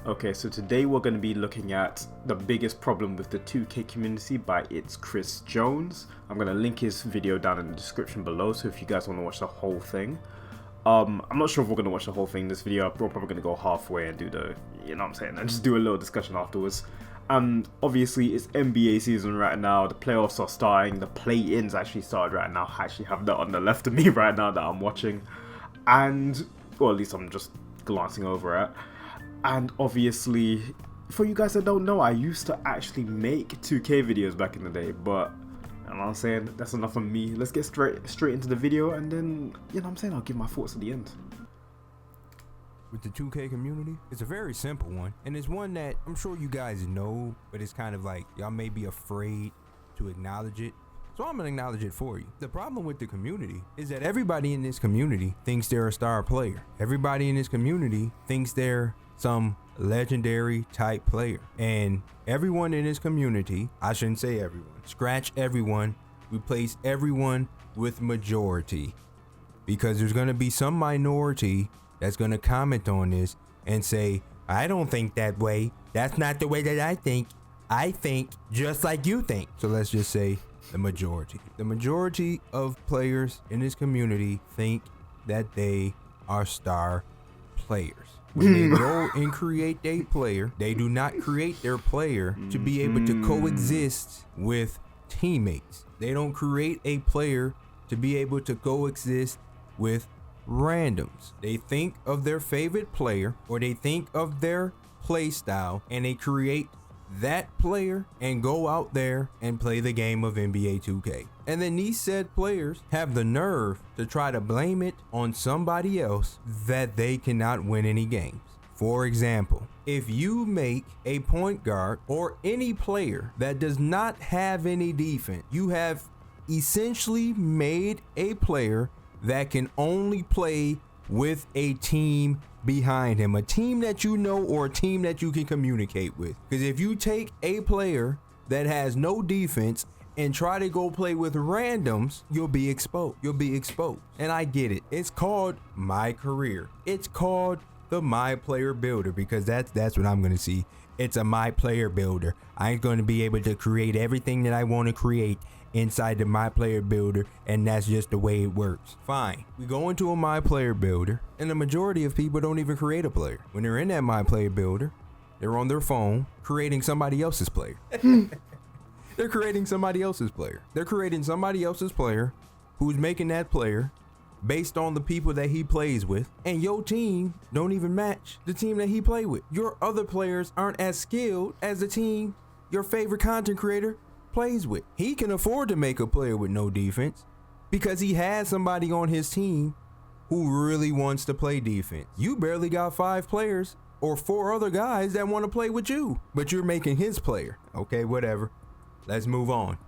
Okay, so today we're going to be looking at the biggest problem with the 2K community by It's Chris Jones. I'm going to link his video down in the description below, so if you guys want to watch the whole thing. I'm not sure if we're going to watch the whole thing this video. We're probably going to go halfway and do the, you know what I'm saying, and just do a little discussion afterwards. Obviously it's NBA season right now, the playoffs are starting, the play-ins actually started right now. I actually have that on the left of me right now that I'm watching, and, well, at least I'm just glancing over it. And obviously, for you guys that don't know, I used to actually make 2K videos back in the day, but you know what I'm saying, that's enough of me. Let's get straight into the video, and then, you know what I'm saying, I'll give my thoughts at the end. With the 2K community, it's a very simple one, and it's one that I'm sure you guys know, but it's kind of like y'all may be afraid to acknowledge it. So I'm gonna acknowledge it for you. The problem with the community is that everybody in this community thinks they're a star player. Everybody in this community thinks they're some legendary type player, and everyone in this community, I shouldn't say everyone, scratch everyone, replace everyone with majority, because there's gonna be some minority that's gonna comment on this and say, I don't think that way, that's not the way that I think just like you think. So let's just say the majority of players in this community think that they are star players. When they go and create a player, they do not create their player to be able to coexist with teammates. They don't create a player to be able to coexist with randoms. They think of their favorite player, or they think of their play style, and they create that player and go out there and play the game of NBA 2K. And then these said players have the nerve to try to blame it on somebody else that they cannot win any games. For example, if you make a point guard or any player that does not have any defense, you have essentially made a player that can only play with a team behind him, a team that you know, or a team that you can communicate with. Because if you take a player that has no defense and try to go play with randoms, you'll be exposed. And I get it. It's called my career. It's called the My Player Builder, because that's what I'm going to see. It's a My Player Builder. I ain't going to be able to create everything that I want to create inside the My Player Builder, and that's just the way it works. Fine, we go into a My Player Builder, and the majority of people don't even create a player. When they're in that My Player Builder, they're on their phone creating somebody else's player. They're creating somebody else's player. They're creating somebody else's player who's making that player based on the people that he plays with, and your team don't even match the team that he play with. Your other players aren't as skilled as the team your favorite content creator plays with. He can afford to make a player with no defense because he has somebody on his team who really wants to play defense. You barely got 5 players or 4 other guys that want to play with you, but you're making his player. Okay, whatever. Let's move on.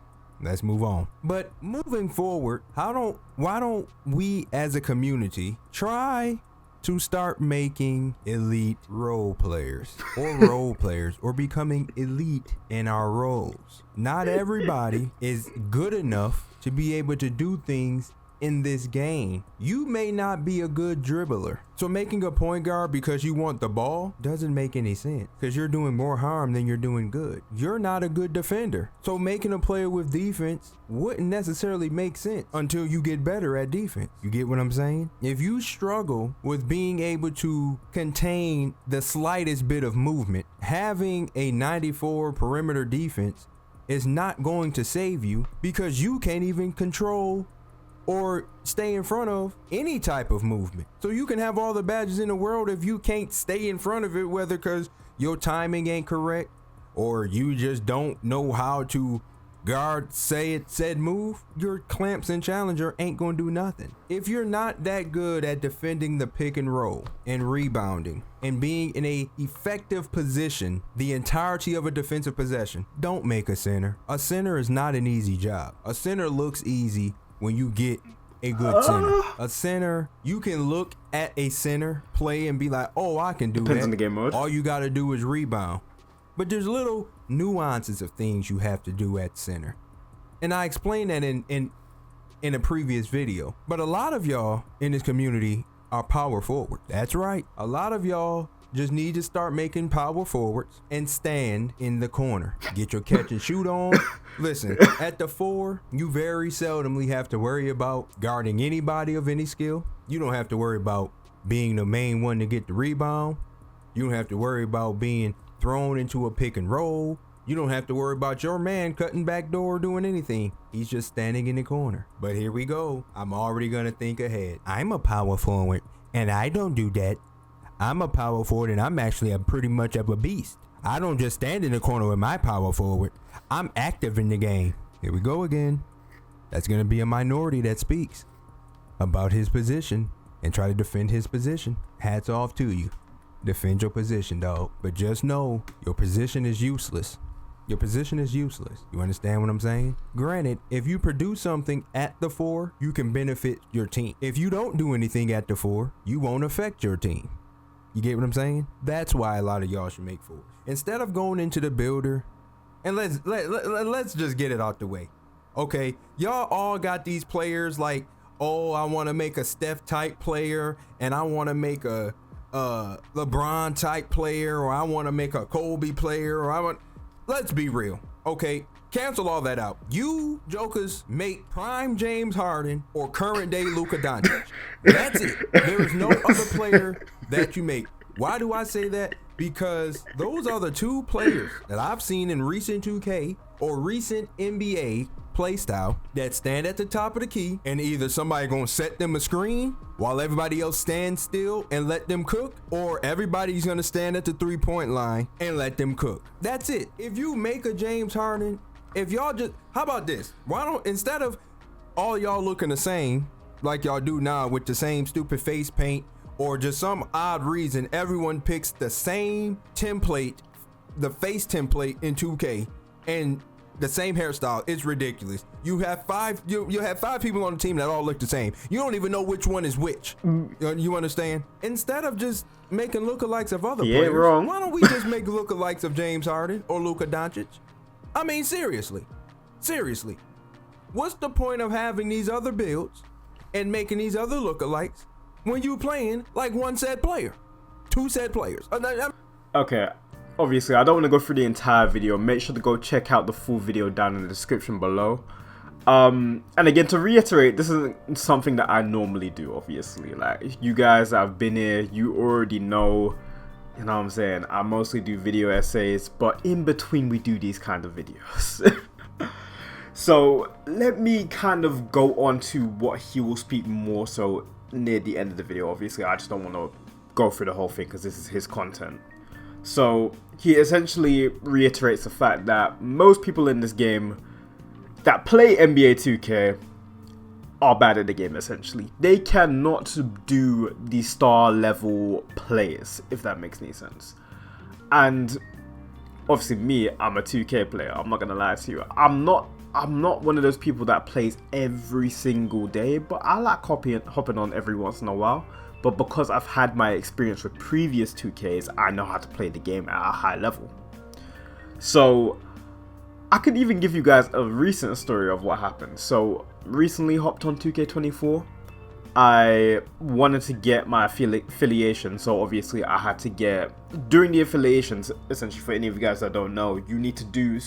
But moving forward, why don't we as a community try to start making elite role players or becoming elite in our roles? Not everybody is good enough to be able to do things in this game. You may not be a good dribbler, so making a point guard because you want the ball doesn't make any sense, because you're doing more harm than you're doing good. You're not a good defender, so making a player with defense wouldn't necessarily make sense until you get better at defense. You get what I'm saying? If you struggle with being able to contain the slightest bit of movement, having a 94 perimeter defense is not going to save you, because you can't even control or stay in front of any type of movement. So you can have all the badges in the world, if you can't stay in front of it, whether because your timing ain't correct or you just don't know how to guard said move, your clamps and challenger ain't gonna do nothing. If you're not that good at defending the pick and roll and rebounding and being in a effective position the entirety of a defensive possession, don't make a center. A center is not an easy job. A center looks easy when you get a good center. A center, you can look at a center play and be like, oh, I can do that. Depends on the game mode. All you gotta do is rebound. But there's little nuances of things you have to do at center. And I explained that in a previous video. But a lot of y'all in this community are power forward. That's right. A lot of y'all just need to start making power forwards and stand in the corner. Get your catch and shoot on. Listen, at the 4, you very seldomly have to worry about guarding anybody of any skill. You don't have to worry about being the main one to get the rebound. You don't have to worry about being thrown into a pick and roll. You don't have to worry about your man cutting back door or doing anything. He's just standing in the corner. But here we go. I'm already going to think ahead. I'm a power forward, and I don't do that. I'm a power forward, and I'm actually pretty much of a beast. I don't just stand in the corner with my power forward. I'm active in the game. Here we go again. That's going to be a minority that speaks about his position and try to defend his position. Hats off to you. Defend your position, dog. But just know your position is useless. Your position is useless. You understand what I'm saying? Granted, if you produce something at the 4, you can benefit your team. If you don't do anything at the 4, you won't affect your team. You get what I'm saying? That's why a lot of y'all should make 4. Instead of going into the builder, and let's just get it out the way. Okay, y'all all got these players like, oh, I want to make a Steph type player, and I want to make a LeBron type player, or I want to make a Kobe player, or let's be real. Okay, cancel all that out. You jokers make prime James Harden or current day Luka Doncic. That's it. There is no other player that you make. Why do I say that? Because those are the 2 players that I've seen in recent 2K or recent NBA play style that stand at the top of the key, and either somebody gonna set them a screen while everybody else stands still and let them cook, or everybody's gonna stand at the 3-point line and let them cook. That's it. If you make a James Harden, if y'all just, how about this? Why don't, instead of all y'all looking the same like y'all do now with the same stupid face paint, or just some odd reason everyone picks the same template, the face template in 2K, and the same hairstyle. It's ridiculous. You have 5 people on the team that all look the same. You don't even know which one is which. You understand? Instead of just making lookalikes of other players, wrong. why don't we just make lookalikes of James Harden or Luka Doncic? I mean, seriously. What's the point of having these other builds and making these other lookalikes when you playing like one set player, 2 set players? Okay. Obviously, I don't want to go through the entire video. Make sure to go check out the full video down in the description below. And again, to reiterate, this isn't something that I normally do, obviously. Like, you guys that have been here, you already know, you know what I'm saying? I mostly do video essays, but in between we do these kind of videos. So, let me kind of go on to what he will speak more so near the end of the video. Obviously, I just don't want to go through the whole thing because this is his content. So he essentially reiterates the fact that most people in this game that play NBA 2K are bad at the game, essentially. They cannot do the star level plays, if that makes any sense. And obviously me, I'm a 2K player. I'm not gonna lie to you. I'm not one of those people that plays every single day, but I like hopping on every once in a while. But because I've had my experience with previous 2Ks, I know how to play the game at a high level. So I could even give you guys a recent story of what happened. So recently hopped on 2K24. I wanted to get my affiliation, so obviously I had to get, during the affiliations, essentially for any of you guys that don't know, you need to do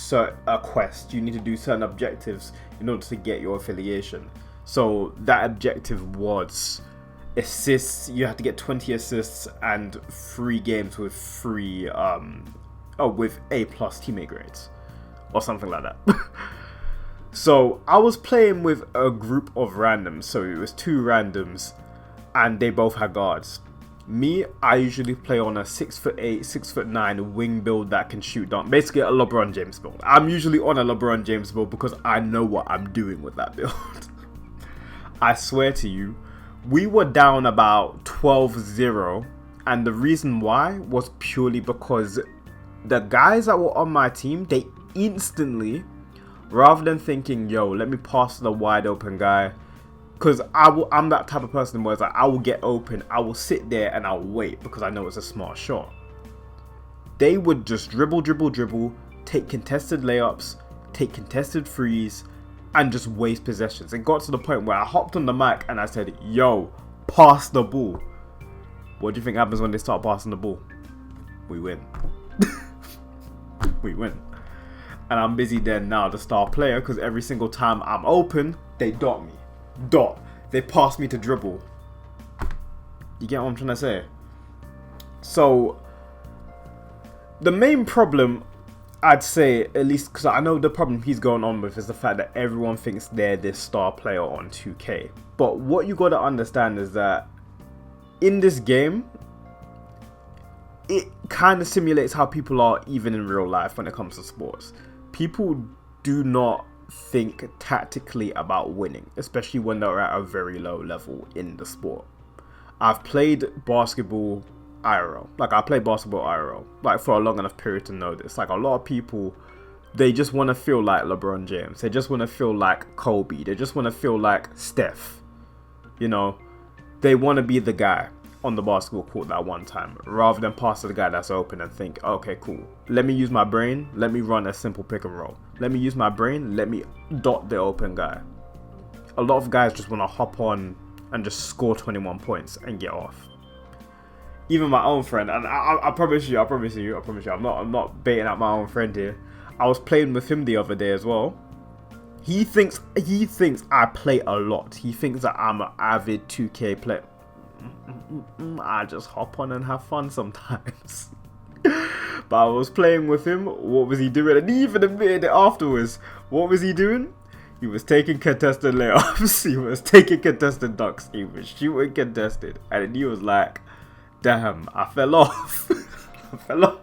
a quest, you need to do certain objectives in order to get your affiliation. So that objective was assists. You have to get 20 assists and 3 games with free with A+ teammate grades or something like that. So I was playing with a group of randoms, so it was 2 randoms and they both had guards. Me, I usually play on a 6'8", 6'9" wing build that can shoot down, basically a LeBron James build. I'm usually on a LeBron James build because I know what I'm doing with that build. I swear to you, we were down about 12-0, and the reason why was purely because the guys that were on my team, they instantly, rather than thinking, yo, let me pass to the wide open guy, because I'm that type of person where it's like, I will get open, I will sit there and I'll wait because I know it's a smart shot. They would just dribble, take contested layups, take contested threes, and just waste possessions. It got to the point where I hopped on the mic and I said, yo, pass the ball. What do you think happens when they start passing the ball? we win. We win. And I'm busy then now, the star player, because every single time I'm open, they dot me. They pass me to dribble. You get what I'm trying to say? So, the main problem, I'd say, at least, because I know the problem he's going on with is the fact that everyone thinks they're this star player on 2K. But what you got to understand is that in this game, it kind of simulates how people are even in real life when it comes to sports. People do not think tactically about winning, especially when they're at a very low level in the sport. I've played basketball IRL. Like, I played basketball IRL, like, for a long enough period to know this. Like, a lot of people, they just want to feel like LeBron James. They just want to feel like Kobe. They just want to feel like Steph. You know, they want to be the guy on the basketball court that one time, rather than pass to the guy that's open and think, okay, cool, let me use my brain, let me run a simple pick and roll. Let me use my brain, let me dot the open guy. A lot of guys just want to hop on and just score 21 points and get off. Even my own friend, and I promise you, I'm not baiting out my own friend here. I was playing with him the other day as well. He thinks I play a lot. He thinks that I'm an avid 2K player. I just hop on and have fun sometimes. But I was playing with him. What was he doing? And he even admitted it afterwards. What was he doing? He was taking contested layups. He was taking contested dunks. He was shooting contested. And he was like, damn, I fell off. I fell off.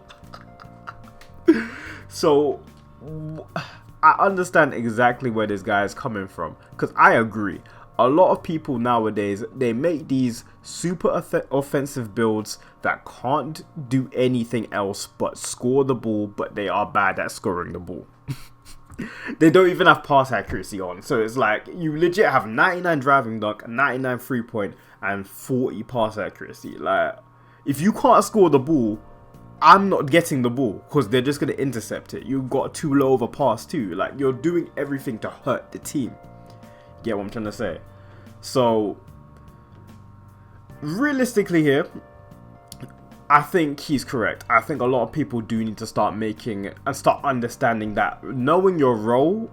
So, I understand exactly where this guy is coming from. Because I agree. A lot of people nowadays, they make these super offensive builds that can't do anything else but score the ball, but they are bad at scoring the ball. They don't even have pass accuracy on. So it's like, you legit have 99 driving dunk, 99 3-point, and 40 pass accuracy. Like, if you can't score the ball, I'm not getting the ball, because they're just going to intercept it. You've got too low of a pass too. Like, you're doing everything to hurt the team. Get what I'm trying to say? So, realistically here, I think he's correct. I think a lot of people do need to start making and start understanding that knowing your role,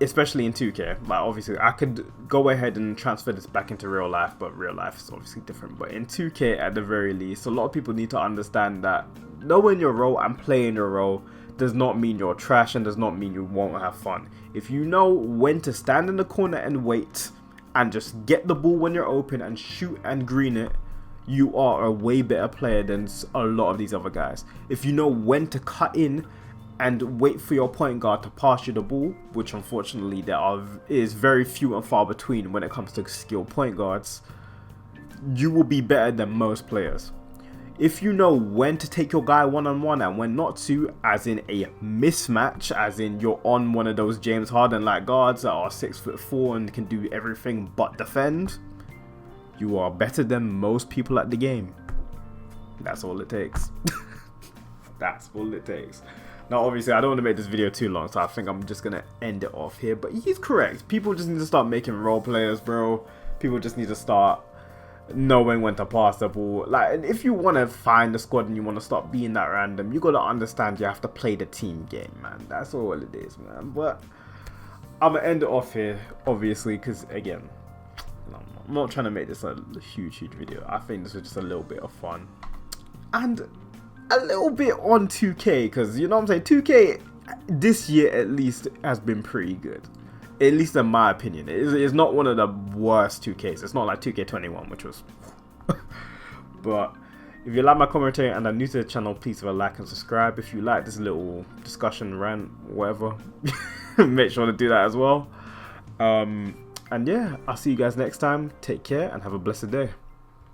especially in 2K, like, obviously I could go ahead and transfer this back into real life, but real life is obviously different. But in 2K, at the very least, a lot of people need to understand that knowing your role and playing your role does not mean you're trash and does not mean you won't have fun. If you know when to stand in the corner and wait and just get the ball when you're open and shoot and green it, you are a way better player than a lot of these other guys. If you know when to cut in and wait for your point guard to pass you the ball, which unfortunately is very few and far between when it comes to skilled point guards, you will be better than most players. If you know when to take your guy one-on-one and when not to, as in a mismatch, as in you're on one of those James Harden like guards that are 6'4" and can do everything but defend, you are better than most people at the game. That's all it takes. That's all it takes. Now, obviously, I don't want to make this video too long, so I think I'm just going to end it off here. But he's correct. People just need to start making role players, bro. People just need to start knowing when to pass the ball. Like, and if you want to find the squad and you want to stop being that random, you got to understand you have to play the team game, man. That's all it is, man. But I'm going to end it off here, obviously, because, again, I'm not trying to make this a huge video. I think this was just a little bit of fun. And a little bit on 2K, because, you know what I'm saying, 2K this year at least has been pretty good. At least in my opinion. It's not one of the worst 2Ks. It's not like 2K21, which was... But if you like my commentary and are new to the channel, please leave a like and subscribe. If you like this little discussion, rant, whatever, make sure to do that as well. And yeah, I'll see you guys next time. Take care and have a blessed day.